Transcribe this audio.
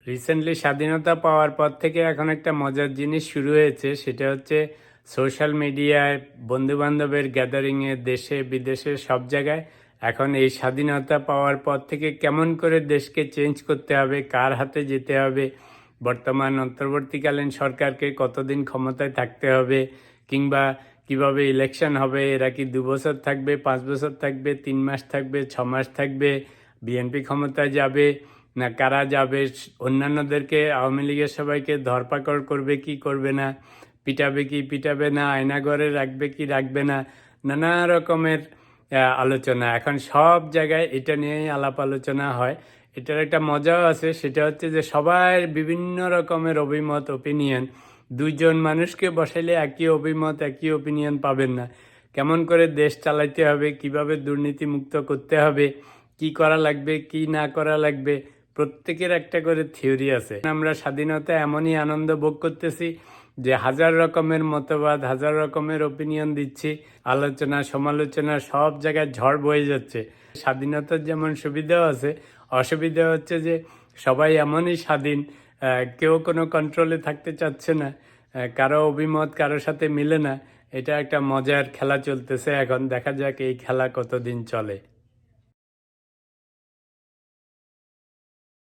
Recently স্বাধীনতা পাওয়ার পর থেকে এখন একটা মজার জিনিস শুরু হয়েছে, সেটা হচ্ছে সোশ্যাল মিডিয়ায় বন্ধু বান্ধবের গ্যাদারিংয়ে দেশে বিদেশে সব জায়গায় এখন এই স্বাধীনতা পাওয়ার পর থেকে কেমন করে দেশকে চেঞ্জ করতে হবে, কার হাতে যেতে হবে, বর্তমান অন্তর্বর্তীকালীন সরকারকে কতদিন ক্ষমতায় থাকতে হবে, কিংবা কিভাবে ইলেকশন হবে, এরা কি 2 বছর থাকবে, 5 বছর থাকবে, 3 মাস থাকবে, 6 মাস থাকবে, বিএনপি ক্ষমতায় যাবে না কারা যাবে, অন্যান্যদেরকে আওয়ামী লীগের সবাইকে ধরপাকড় করবে কি করবে না, পিটাবে কি পিটাবে না, আয়নাঘরে রাখবে কি রাখবে না, নানা রকমের আলোচনা এখন সব জায়গায় এটা নিয়েই আলাপ আলোচনা হয়। এটার একটা মজাও আছে, সেটা হচ্ছে যে সবার বিভিন্ন রকমের অভিমত ওপিনিয়ন, দুইজন মানুষকে বসাইলে একই অভিমত একই ওপিনিয়ন পাবেন না। কেমন করে দেশ চালাইতে হবে, কিভাবে দুর্নীতি মুক্ত করতে হবে, কি করা লাগবে কি না করা লাগবে, প্রত্যেকের একটা করে থিওরি আছে। আমরা স্বাধীনতা এমনই আনন্দ ভোগ করতেছি যে হাজার রকমের মতবাদ, হাজার রকমের ওপিনিয়ন দিচ্ছি, আলোচনা সমালোচনা সব জায়গায় ঝড় বয়ে যাচ্ছে। স্বাধীনতার যেমন সুবিধাও আছে, অসুবিধা হচ্ছে যে সবাই এমনই স্বাধীন, কেউ কোনো কন্ট্রোলে থাকতে চাচ্ছে না, কারো অভিমত কারোর সাথে মিলে না। এটা একটা মজার খেলা চলতেছে এখন, দেখা যাক এই খেলা কতদিন চলে।